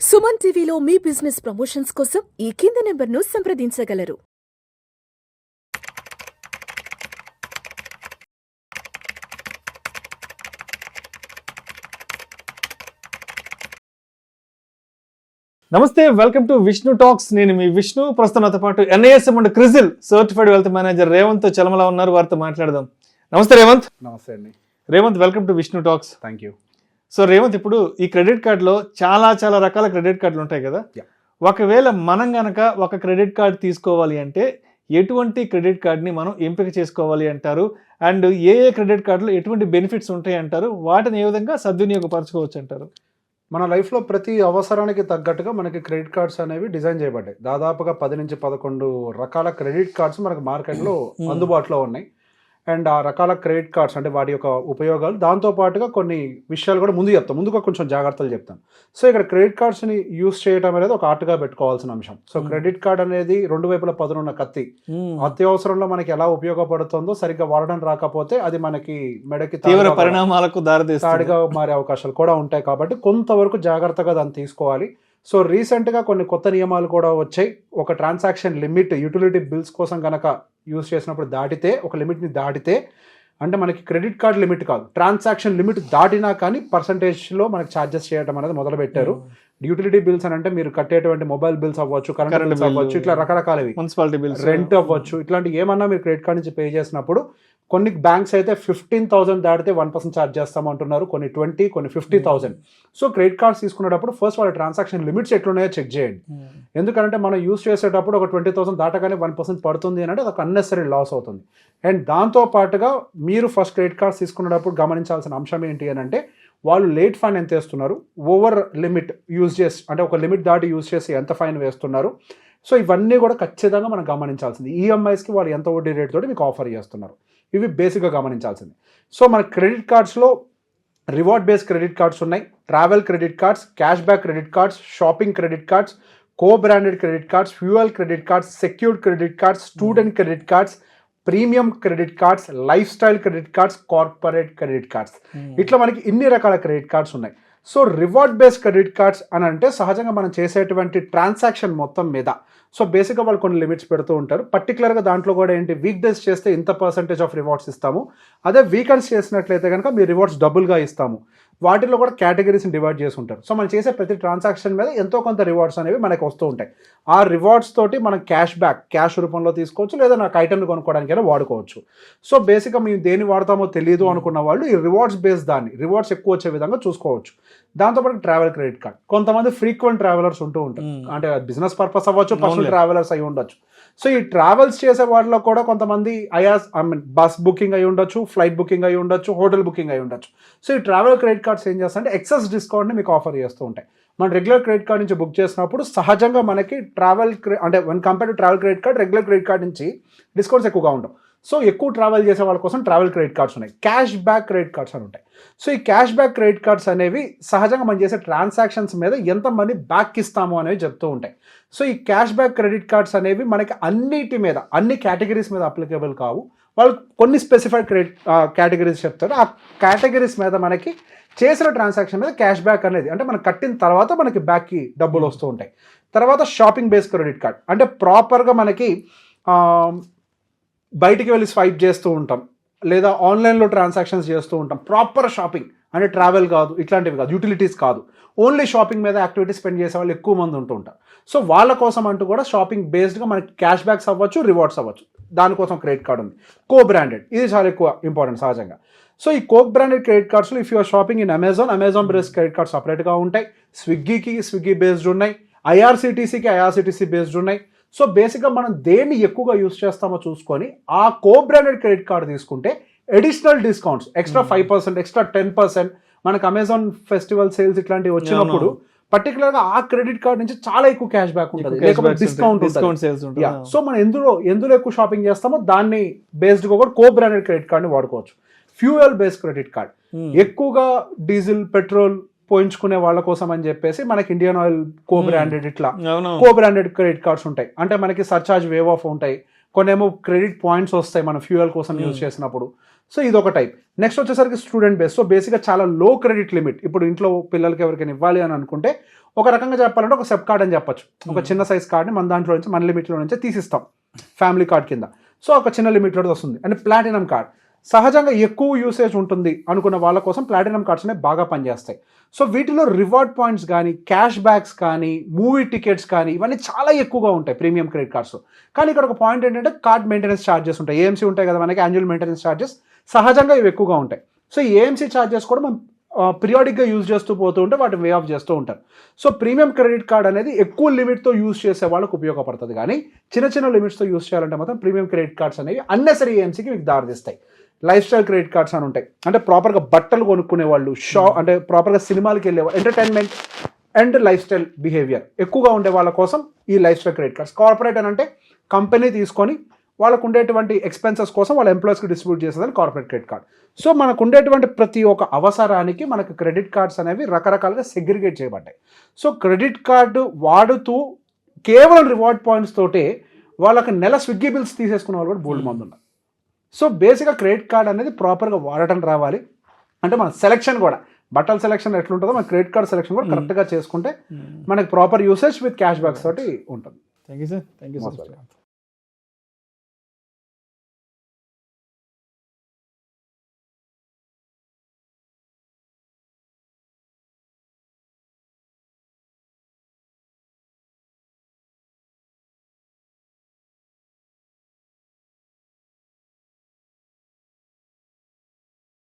సుమన్ టీవీలో మీ business promotions కోసం ఈ కింది నెంబర్ను సంప్రదించగలరు. నమస్తే, వెల్కమ్ టు విష్ణు టాక్స్. నేను మీ విష్ణు. ప్రస్తుతం నాతో పాటు NISM and CRISIL certified wealth manager Revanth Chalamala ఉన్నారు. వారితో మాట్లాడదాం. నమస్తే రేవంత్. నమస్తే అండి. Revanth, welcome to Vishnu talks. Thank you. So Revanth, ఇప్పుడు ఈ క్రెడిట్ కార్డులో చాలా రకాల క్రెడిట్ కార్డులు ఉంటాయి కదా. ఒకవేళ మనం గనక ఒక క్రెడిట్ కార్డు తీసుకోవాలి అంటే ఎటువంటి క్రెడిట్ కార్డ్ని మనం ఎంపిక చేసుకోవాలి అంటారు? అండ్ ఏ క్రెడిట్ కార్డులో ఎటువంటి బెనిఫిట్స్ ఉంటాయి అంటారు? వాటిని ఏ విధంగా సద్వినియోగపరచుకోవచ్చు అంటారు? మన లైఫ్లో ప్రతి అవసరానికి తగ్గట్టుగా మనకి క్రెడిట్ కార్డ్స్ అనేవి డిజైన్ చేయబడ్డాయి. దాదాపుగా 10 నుంచి 11 రకాల క్రెడిట్ కార్డ్స్ మనకు మార్కెట్లో అందుబాటులో ఉన్నాయి. అండ్ ఆ రకాల క్రెడిట్ కార్డ్స్ అంటే వాటి యొక్క ఉపయోగాలు, దాంతోపాటుగా కొన్ని విషయాలు కూడా ముందుగా కొంచెం జాగ్రత్తలు చెప్తాను. సో ఇక్కడ క్రెడిట్ కార్డ్స్ని యూస్ చేయడం అనేది ఒక ఆర్ట్గా పెట్టుకోవాల్సిన అంశం. సో క్రెడిట్ కార్డ్ అనేది రెండు వైపుల పదునున్న కత్తి. అత్యవసరంలో మనకి ఎలా ఉపయోగపడుతుందో సరిగ్గా వాడడం రాకపోతే అది మనకి మెడకి తీవ్ర పరిణామాలకు దాడిగా మారే అవకాశాలు కూడా ఉంటాయి. కాబట్టి కొంతవరకు జాగ్రత్తగా దాన్ని తీసుకోవాలి. సో రీసెంట్గా కొన్ని కొత్త నియమాలు కూడా వచ్చాయి. ఒక ట్రాన్సాక్షన్ లిమిట్ యూటిలిటీ బిల్స్ కోసం కనుక యూజ్ చేసినప్పుడు ఒక లిమిట్ని దాటితే, అంటే మనకి క్రెడిట్ కార్డ్ లిమిట్ కాదు, ట్రాన్సాక్షన్ లిమిట్ దాటినా కానీ పర్సంటేజ్లో మనకి ఛార్జెస్ చేయడం అనేది మొదలుపెట్టారు. యూటిలిటీ బిల్స్ అని అంటే మీరు కట్టేటువంటి మొబైల్ బిల్స్ అవ్వచ్చు, కరెంట్ బిల్స్ అవ్వచ్చు, ఇట్లా రకరకాలవి, మున్సిపాలిటీ బిల్స్, రెంట్ అవ్వచ్చు, ఇట్లాంటి ఏమన్నా మీరు క్రెడిట్ కార్డ్ నుంచి పే చేసినప్పుడు కొన్ని బ్యాంక్స్ అయితే 15,000 దాటితే 1% ఛార్జ్ చేస్తామంటున్నారు, కొన్ని 20, కొన్ని 50,000. సో క్రెడిట్ కార్డ్స్ తీసుకునేటప్పుడు ఫస్ట్ వాళ్ళ ట్రాన్సాక్షన్ లిమిట్స్ ఎట్లున్నాయో చెక్ చేయండి. ఎందుకంటే మనం యూస్ చేసేటప్పుడు ఒక 20,000 దాటగానే 1% పడుతుంది అంటే అదొక అన్నెసరీ లాస్ అవుతుంది. అండ్ దాంతోపాటుగా మీరు ఫస్ట్ క్రెడిట్ కార్డ్స్ తీసుకునేటప్పుడు గమనించాల్సిన అంశం ఏంటి అని అంటే, వాళ్ళు లేట్ ఫైన్ ఎంత వేస్తున్నారు, ఓవర్ లిమిట్ యూజ్ చేసి అంటే ఒక లిమిట్ దాటి యూజ్ చేసి ఎంత ఫైన్ వేస్తున్నారు. సో ఇవన్నీ కూడా ఖచ్చితంగా మనం గమనించాల్సింది. ఈఎంఐస్కి వాళ్ళు ఎంత వడ్డీ రేట్ తోటి మీకు ఆఫర్ చేస్తున్నారు, ఇవి బేసిక్గా గమనించాల్సింది. సో మన క్రెడిట్ కార్డ్స్లో రివార్డ్ బేస్డ్ క్రెడిట్ కార్డ్స్ ఉన్నాయి, travel credit cards, cashback credit cards, shopping credit cards, co branded credit cards, fuel credit cards, secured credit cards, student credit cards, premium credit cards, lifestyle credit cards, corporate credit cards, ఇట్లా మనకి ఇన్ని రకాల credit cards ఉన్నాయి. So reward based credit cards అని అంటే సహజంగా మనం చేసేటువంటి ట్రాన్సాక్షన్ మొత్తం మీద సో బేసిక్గా వాళ్ళు కొన్ని లిమిట్స్ పెడుతూ ఉంటారు. పర్టికులర్గా దాంట్లో కూడా ఏంటి, వీక్ డేస్ చేస్తే ఇంత పర్సెంటేజ్ ఆఫ్ రివార్డ్స్ ఇస్తాము, అదే వీకెండ్స్ చేసినట్లయితే కనుక మీ రివార్డ్స్ డబుల్గా ఇస్తాము. వాటిలో కూడా కేటగిరీస్ని డివైడ్ చేసి ఉంటారు. సో మనం చేసే ప్రతి ట్రాన్సాక్షన్ మీద ఎంతో కొంత రివార్డ్స్ అనేవి మనకు వస్తూ ఉంటాయి. ఆ రివార్డ్స్ తోటి మనం క్యాష్ రూపంలో తీసుకోవచ్చు, లేదా నాకు ఐటమ్ని కొనుక్కోవడానికైనా వాడుకోవచ్చు. సో బేసిక్గా మేము దేన్ని వాడతామో తెలియదు అనుకున్న వాళ్ళు ఈ రివార్డ్స్ బేస్ రివార్డ్స్ ఎక్కువ వచ్చే విధంగా చూసుకోవచ్చు. దాంతోపాటు ట్రావెల్ క్రెడిట్ కార్డ్, కొంతమంది ఫ్రీక్వెంట్ ట్రావెలర్స్ ఉంటూ ఉంటారు, అంటే బిజినెస్ పర్పస్ అవ్వచ్చు, పర్సనల్ ట్రావెలర్స్ అయి ఉండొచ్చు. సో ఈ ట్రావెల్స్ చేసే వాళ్ళలో కూడా కొంతమంది బస్ బుకింగ్ అయి ఉండొచ్చు, ఫ్లైట్ బుకింగ్ అయి ఉండొచ్చు, హోటల్ బుకింగ్ అయి ఉండొచ్చు. సో ఈ ట్రావెల్ క్రెడిట్ కార్డ్స్ ఏం చేస్తారంటే ఎక్సెస్ డిస్కౌంట్ని మీకు ఆఫర్ చేస్తూ ఉంటాయి. మన రెగ్యులర్ క్రెడిట్ కార్డ్ నుంచి బుక్ చేసినప్పుడు సహజంగా మనకి అంటే one compare to travel credit card, regular credit card నుంచి డిస్కౌంట్స్ ఎక్కువగా ఉండవు. సో ఎక్కువ ట్రావెల్ చేసే వాళ్ళ కోసం ట్రావెల్ క్రెడిట్ కార్డ్స్ ఉన్నాయి. క్యాష్ బ్యాక్ క్రెడిట్ కార్డ్స్ అని ఉంటాయి. సో ఈ క్యాష్ బ్యాక్ క్రెడిట్ కార్డ్స్ అనేవి సహజంగా మనం చేసే ట్రాన్సాక్షన్స్ మీద ఎంత మనీ బ్యాక్ ఇస్తాము అనేవి చెప్తూ ఉంటాయి. సో ఈ క్యాష్ బ్యాక్ క్రెడిట్ కార్డ్స్ అనేవి మనకి అన్నిటి మీద, అన్ని కేటగిరీస్ మీద అప్లికేబుల్ కావు. వాళ్ళు కొన్ని స్పెసిఫైడ్ కేటగిరీస్ చెప్తారు. ఆ కేటగిరీస్ మీద మనకి చేసిన ట్రాన్సాక్షన్ మీద క్యాష్ బ్యాక్ అనేది, అంటే మనం కట్టిన తర్వాత మనకి బ్యాక్కి డబ్బులు వస్తూ ఉంటాయి. తర్వాత షాపింగ్ బేస్డ్ క్రెడిట్ కార్డ్, అంటే ప్రాపర్గా మనకి బయటికి వెళ్ళి స్వైప్ చేస్తూ ఉంటాం, లేదా ఆన్లైన్లో ట్రాన్సాక్షన్స్ చేస్తూ ఉంటాం. ప్రాపర్ షాపింగ్ అంటే ట్రావెల్ కాదు, ఇట్లాంటివి కాదు, యూటిలిటీస్ కాదు, ఓన్లీ షాపింగ్ మీద యాక్టివిటీస్ స్పెండ్ చేసే వాళ్ళు ఎక్కువ మంది ఉంటూ ఉంటారు. సో వాళ్ళ కోసం అంటూ కూడా షాపింగ్ బేస్డ్గా మనకి క్యాష్ బ్యాక్స్ అవ్వచ్చు, రివార్డ్స్ అవ్వచ్చు, దానికోసం క్రెడిట్ కార్డ్ ఉంది. కో బ్రాండెడ్, ఇది చాలా ఎక్కువ ఇంపార్టెంట్ సహజంగా. సో ఈ కోక్ బ్రాండెడ్ క్రెడిట్ కార్డ్స్లో if you're shopping in Amazon based credit cards సపరేట్గా ఉంటాయి, స్విగ్గీ బేస్డ్ ఉన్నాయి, ఐఆర్సిటీసీ బేస్డ్ ఉన్నాయి. సో బేసిక్గా మనం దేన్ని ఎక్కువగా యూస్ చేస్తామో చూసుకొని ఆ కో బ్రాండెడ్ క్రెడిట్ కార్డు తీసుకుంటే అడిషనల్ డిస్కౌంట్స్, ఎక్స్ట్రా 5%, ఎక్స్ట్రా 10%, మనకు అమెజాన్ ఫెస్టివల్ సేల్స్ ఇట్లాంటివి వచ్చినప్పుడు పర్టికులర్గా ఆ క్రెడిట్ కార్డ్ నుంచి చాలా ఎక్కువ క్యాష్ బ్యాక్ ఉంటుంది, లేకపోతే డిస్కౌంట్. సో మనం ఎందులో ఎక్కువ షాపింగ్ చేస్తామో దాన్ని బేస్డ్గా కూడా కో బ్రాండెడ్ క్రెడిట్ కార్డ్ని వాడుకోవచ్చు. ఫ్యూయల్ బేస్డ్ క్రెడిట్ కార్డ్, ఎక్కువగా డీజిల్, పెట్రోల్ పోయించుకునే వాళ్ళ కోసం అని చెప్పేసి మనకి ఇండియన్ ఆయిల్ కో బ్రాండెడ్, ఇట్లా కో బ్రాండెడ్ క్రెడిట్ కార్డ్స్ ఉంటాయి. అంటే మనకి సర్చార్జ్ వేవ్ ఆఫ్ ఉంటాయి, కొన్నేమో క్రెడిట్ పాయింట్స్ వస్తాయి మనం ఫ్యూయల్ కోసం యూజ్ చేసినప్పుడు. సో ఇది ఒక టైప్. నెక్స్ట్ వచ్చేసరికి స్టూడెంట్ బేస్. సో బేసిక్గా చాలా లో క్రెడిట్ లిమిట్. ఇప్పుడు ఇంట్లో పిల్లలకి ఎవరికైనా ఇవ్వాలి అని అనుకుంటే ఒక రకంగా చెప్పాలంటే ఒక సెప్ కార్డ్ అని చెప్పొచ్చు. ఒక చిన్న సైజ్ కార్డ్ని మన దాంట్లో నుంచి మన లిమిట్లో నుంచి తీసిస్తాం ఫ్యామిలీ కార్డ్ కింద. సో ఒక చిన్న లిమిట్లో వస్తుంది. అండ్ ప్లాటినం కార్డ్ సహజంగా ఎక్కువ యూసేజ్ ఉంటుంది అనుకున్న వాళ్ళ కోసం ప్లాటినం కార్డ్స్ అనేవి బాగా పనిచేస్తాయి. సో వీటిలో రివార్డ్ పాయింట్స్ కానీ, క్యాష్ బ్యాక్స్ కానీ, మూవీ టికెట్స్ కానీ ఇవన్నీ చాలా ఎక్కువగా ఉంటాయి ప్రీమియం క్రెడిట్ కార్డ్స్. కానీ ఇక్కడ ఒక పాయింట్ ఏంటంటే కార్డ్ మెయింటెనెన్స్ ఛార్జెస్ ఉంటాయి. ఏఎంసీ ఉంటాయి కదా మనకి, యాన్యువల్ మెయింటెనెన్స్ ఛార్జెస్ సహజంగా ఇవి ఎక్కువగా ఉంటాయి. సో ఈ ఏఎంసీ ఛార్జెస్ కూడా మనం పీరియాడిక్గా యూజ్ చేస్తూ పోతూ ఉంటే వాటిని వే ఆఫ్ చేస్తూ ఉంటారు. సో ప్రీమియం క్రెడిట్ కార్డ్ అనేది ఎక్కువ లిమిట్తో యూజ్ చేసే వాళ్ళకి ఉపయోగపడుతుంది. కానీ చిన్న చిన్న లిమిట్స్తో యూజ్ చేయాలంటే మాత్రం ప్రీమియం క్రెడిట్ కార్డ్స్ అనేవి అన్నెసరీ ఏఎంసీకి మీకు దారితీస్తాయి. లైఫ్ స్టైల్ క్రెడిట్ కార్డ్స్ అని ఉంటాయి. అంటే ప్రాపర్గా బట్టలు కొనుక్కునే వాళ్ళు, అంటే ప్రాపర్గా సినిమాలకి వెళ్ళే వాళ్ళు, entertainment and life style behaviour ఎక్కువగా ఉండే వాళ్ళ కోసం ఈ life style credit cards. Corporate అని అంటే కంపెనీ తీసుకొని వాళ్ళకు ఉండేటువంటి ఎక్స్పెన్సెస్ కోసం వాళ్ళ ఎంప్లాయీస్కి డిస్ట్రిబ్యూట్ చేసేదని కార్పొరేట్ క్రెడిట్ కార్డ్. సో మనకు ఉండేటువంటి ప్రతి ఒక్క అవసరానికి మనకు క్రెడిట్ కార్డ్స్ అనేవి రకరకాలుగా సెగ్రిగేట్ చేయబడ్డాయి. సో క్రెడిట్ కార్డు వాడుతూ కేవలం రివార్డ్ పాయింట్స్ తోటే వాళ్ళకి నెల స్విగ్గీ బిల్స్ తీసేసుకున్న వాళ్ళు కూడా బోల్డ్ మంది ఉన్నారు. సో బేసిక్గా క్రెడిట్ కార్డ్ అనేది ప్రాపర్గా వాడటం రావాలి. అంటే మన సెలెక్షన్ కూడా, బట్టల సెలెక్షన్ ఎట్లుంటుందో మన క్రెడిట్ కార్డ్ సెలెక్షన్ కూడా కరెక్ట్గా చేసుకుంటే మనకి proper usage with cash backs తోటి ఉంటుంది. Thank you sir. Thank you so much.